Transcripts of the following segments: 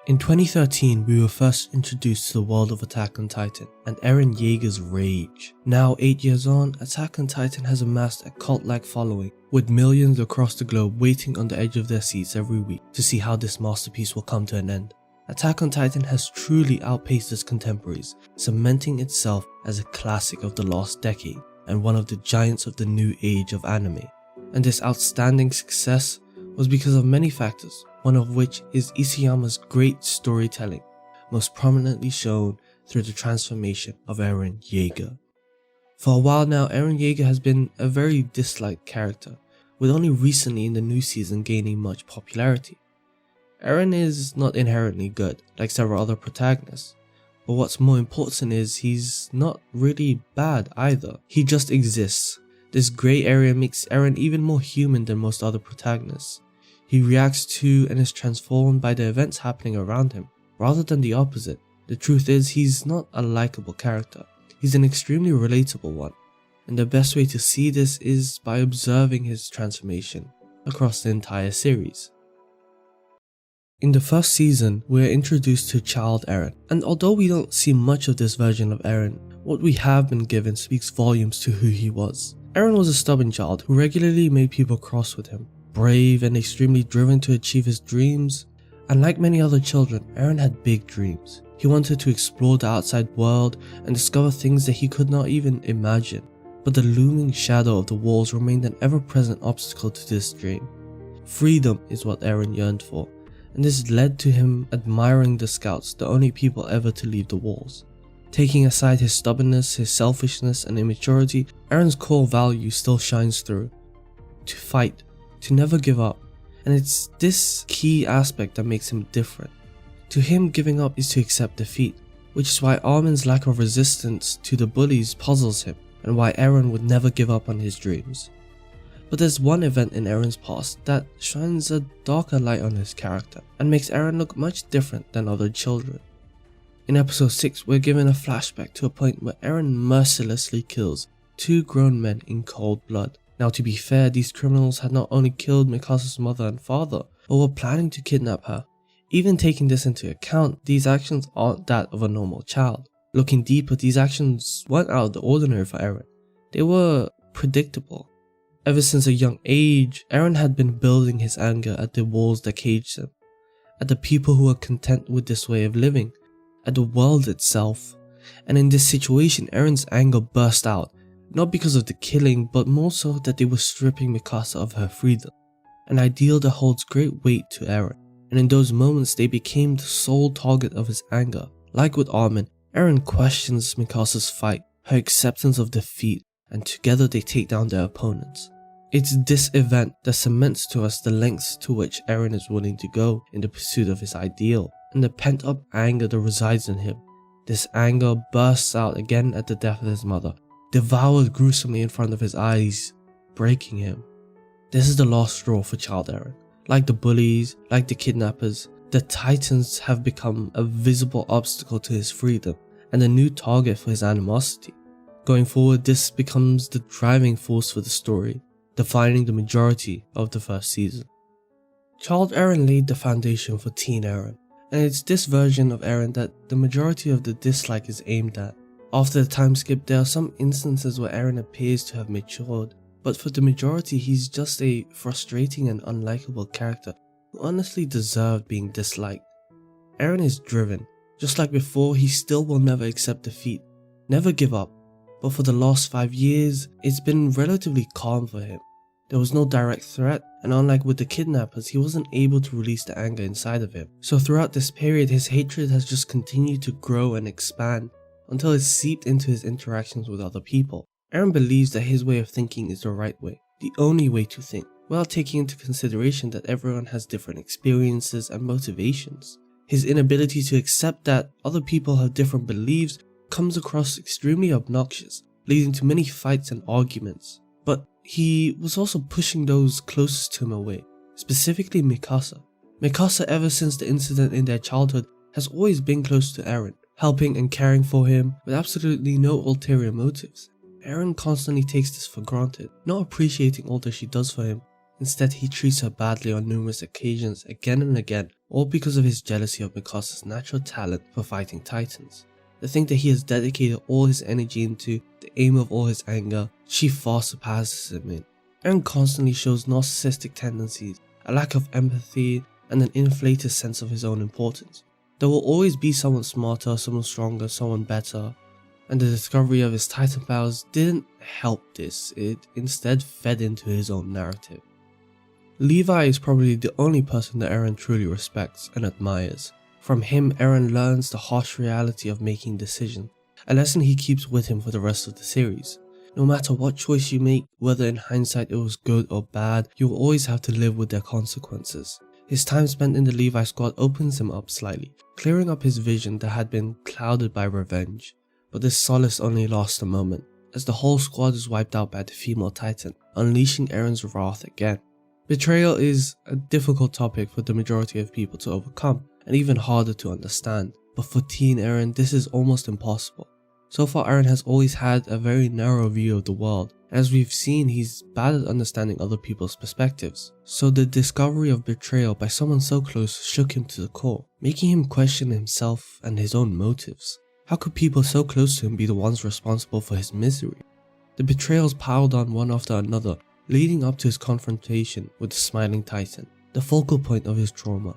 In 2013, we were first introduced to the world of Attack on Titan and Eren Jaeger's rage. Now 8 years on, Attack on Titan has amassed a cult-like following, with millions across the globe waiting on the edge of their seats every week to see how this masterpiece will come to an end. Attack on Titan has truly outpaced its contemporaries, cementing itself as a classic of the last decade and one of the giants of the new age of anime. And this outstanding success was because of many factors, one of which is Isayama's great storytelling, most prominently shown through the transformation of Eren Jaeger. For a while now, Eren Jaeger has been a very disliked character, with only recently in the new season gaining much popularity. Eren is not inherently good, like several other protagonists, but what's more important is he's not really bad either. He just exists. This grey area makes Eren even more human than most other protagonists. He reacts to and is transformed by the events happening around him, rather than the opposite. The truth is, he's not a likable character. He's an extremely relatable one, and the best way to see this is by observing his transformation across the entire series. In the first season, we are introduced to child Eren, and although we don't see much of this version of Eren, what we have been given speaks volumes to who he was. Eren was a stubborn child who regularly made people cross with him. Brave and extremely driven to achieve his dreams, and like many other children, Eren had big dreams. He wanted to explore the outside world and discover things that he could not even imagine, but the looming shadow of the walls remained an ever-present obstacle to this dream. Freedom is what Eren yearned for, and this led to him admiring the scouts, the only people ever to leave the walls. Taking aside his stubbornness, his selfishness and immaturity, Eren's core value still shines through. To fight, to never give up, and it's this key aspect that makes him different. To him, giving up is to accept defeat, which is why Armin's lack of resistance to the bullies puzzles him, and why Eren would never give up on his dreams. But there's one event in Eren's past that shines a darker light on his character, and makes Eren look much different than other children. In episode 6, we're given a flashback to a point where Eren mercilessly kills 2 grown men in cold blood. Now, to be fair, these criminals had not only killed Mikasa's mother and father, but were planning to kidnap her. Even taking this into account, these actions aren't that of a normal child. Looking deeper, these actions weren't out of the ordinary for Eren. They were predictable. Ever since a young age, Eren had been building his anger at the walls that caged him, at the people who were content with this way of living, at the world itself. And in this situation, Eren's anger burst out. Not because of the killing, but more so that they were stripping Mikasa of her freedom, an ideal that holds great weight to Eren, and in those moments they became the sole target of his anger. Like with Armin, Eren questions Mikasa's fight, her acceptance of defeat, and together they take down their opponents. It's this event that cements to us the lengths to which Eren is willing to go in the pursuit of his ideal, and the pent-up anger that resides in him. This anger bursts out again at the death of his mother, devoured gruesomely in front of his eyes, breaking him. This is the last straw for child Eren. Like the bullies, like the kidnappers, the Titans have become a visible obstacle to his freedom and a new target for his animosity. Going forward, this becomes the driving force for the story, defining the majority of the first season. Child Eren laid the foundation for teen Eren, and it's this version of Eren that the majority of the dislike is aimed at. After the time skip, there are some instances where Eren appears to have matured, but for the majority he's just a frustrating and unlikable character who honestly deserved being disliked. Eren is driven. Just like before, he still will never accept defeat, never give up, but for the last 5 years, it's been relatively calm for him. There was no direct threat, and unlike with the kidnappers, he wasn't able to release the anger inside of him. So throughout this period, his hatred has just continued to grow and expand, until it seeped into his interactions with other people. Eren believes that his way of thinking is the right way, the only way to think, without taking into consideration that everyone has different experiences and motivations. His inability to accept that other people have different beliefs comes across extremely obnoxious, leading to many fights and arguments. But he was also pushing those closest to him away, specifically Mikasa. Mikasa, ever since the incident in their childhood, has always been close to Eren, helping and caring for him with absolutely no ulterior motives. Eren constantly takes this for granted, not appreciating all that she does for him. Instead, he treats her badly on numerous occasions again and again, all because of his jealousy of Mikasa's natural talent for fighting titans. The thing that he has dedicated all his energy into, the aim of all his anger, she far surpasses him in. Eren constantly shows narcissistic tendencies, a lack of empathy, and an inflated sense of his own importance. There will always be someone smarter, someone stronger, someone better, and the discovery of his titan powers didn't help this, it instead fed into his own narrative. Levi is probably the only person that Eren truly respects and admires. From him, Eren learns the harsh reality of making decisions, a lesson he keeps with him for the rest of the series. No matter what choice you make, whether in hindsight it was good or bad, you will always have to live with their consequences. His time spent in the Levi squad opens him up slightly, clearing up his vision that had been clouded by revenge. But this solace only lasts a moment, as the whole squad is wiped out by the female titan, unleashing Eren's wrath again. Betrayal is a difficult topic for the majority of people to overcome, and even harder to understand, but for teen Eren this is almost impossible. So far Eren has always had a very narrow view of the world. As we've seen, he's bad at understanding other people's perspectives, so the discovery of betrayal by someone so close shook him to the core, making him question himself and his own motives. How could people so close to him be the ones responsible for his misery? The betrayals piled on one after another, leading up to his confrontation with the Smiling Titan, the focal point of his trauma.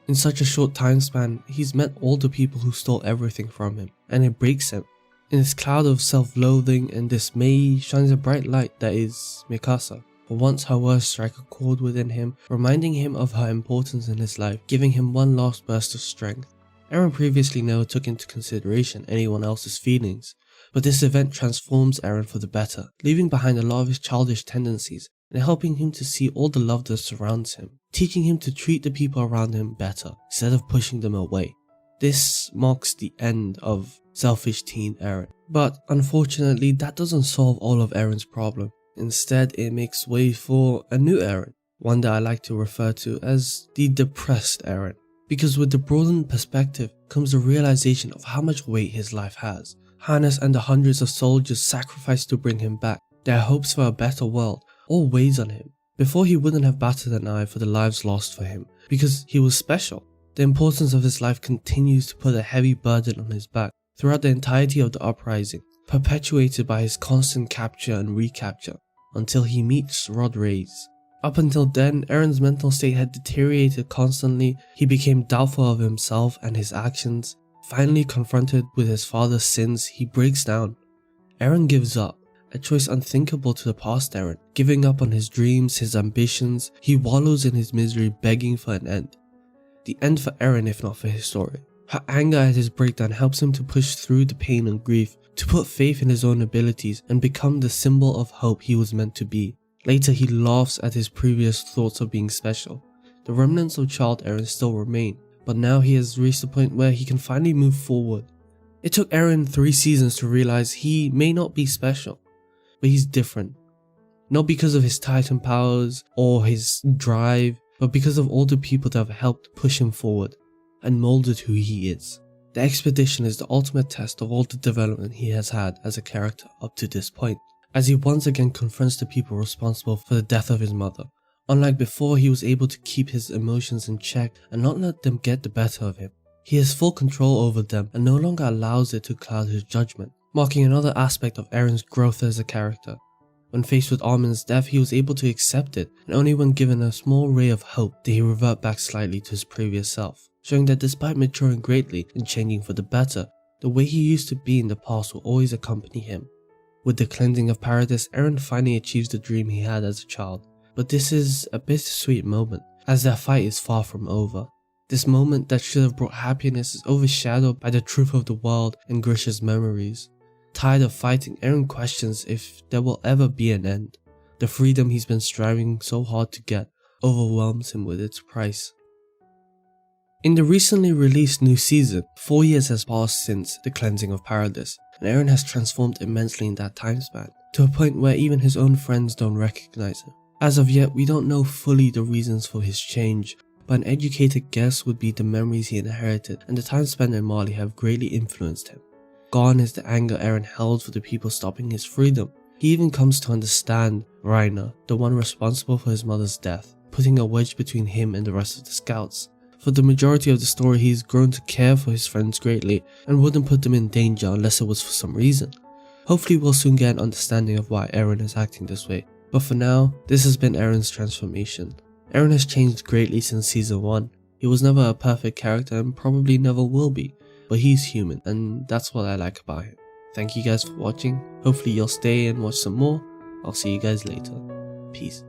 In such a short time span, he's met all the people who stole everything from him, and it breaks him. In this cloud of self-loathing and dismay shines a bright light that is Mikasa. For once her words strike a chord within him, reminding him of her importance in his life, giving him one last burst of strength. Eren previously never took into consideration anyone else's feelings, but this event transforms Eren for the better, leaving behind a lot of his childish tendencies and helping him to see all the love that surrounds him, teaching him to treat the people around him better instead of pushing them away. This marks the end of selfish teen Eren, but unfortunately that doesn't solve all of Eren's problem. Instead it makes way for a new Eren, one that I like to refer to as the depressed Eren. Because with the broadened perspective comes the realization of how much weight his life has. Hannes and the hundreds of soldiers sacrificed to bring him back, their hopes for a better world, all weighs on him. Before he wouldn't have batted an eye for the lives lost for him, because he was special. The importance of his life continues to put a heavy burden on his back throughout the entirety of the uprising, perpetuated by his constant capture and recapture, until he meets Rod Reis. Up until then, Eren's mental state had deteriorated constantly. He became doubtful of himself and his actions. Finally confronted with his father's sins, he breaks down. Eren gives up, a choice unthinkable to the past Eren. Giving up on his dreams, his ambitions, he wallows in his misery, begging for an end. The end for Eren if not for his story. Her anger at his breakdown helps him to push through the pain and grief, to put faith in his own abilities and become the symbol of hope he was meant to be. Later he laughs at his previous thoughts of being special. The remnants of child Eren still remain, but now he has reached a point where he can finally move forward. It took Eren 3 seasons to realize he may not be special, but he's different. Not because of his titan powers or his drive, but because of all the people that have helped push him forward and molded who he is. The expedition is the ultimate test of all the development he has had as a character up to this point, as he once again confronts the people responsible for the death of his mother. Unlike before, he was able to keep his emotions in check and not let them get the better of him. He has full control over them and no longer allows it to cloud his judgment, marking another aspect of Eren's growth as a character. When faced with Armin's death, he was able to accept it, and only when given a small ray of hope did he revert back slightly to his previous self, showing that despite maturing greatly and changing for the better, the way he used to be in the past will always accompany him. With the cleansing of Paradis, Eren finally achieves the dream he had as a child, but this is a bittersweet moment, as their fight is far from over. This moment that should have brought happiness is overshadowed by the truth of the world and Grisha's memories. Tired of fighting, Eren questions if there will ever be an end. The freedom he's been striving so hard to get overwhelms him with its price. In the recently released new season, 4 years has passed since the cleansing of Paradis, and Eren has transformed immensely in that time span, to a point where even his own friends don't recognize him. As of yet, we don't know fully the reasons for his change, but an educated guess would be the memories he inherited and the time spent in Mali have greatly influenced him. Gone is the anger Eren held for the people stopping his freedom. He even comes to understand Reiner, the one responsible for his mother's death, putting a wedge between him and the rest of the scouts. For the majority of the story, he's grown to care for his friends greatly and wouldn't put them in danger unless it was for some reason. Hopefully we'll soon get an understanding of why Eren is acting this way, but for now, this has been Eren's transformation. Eren has changed greatly since season 1. He was never a perfect character and probably never will be, but he's human and that's what I like about him. Thank you guys for watching. Hopefully you'll stay and watch some more. I'll see you guys later. Peace.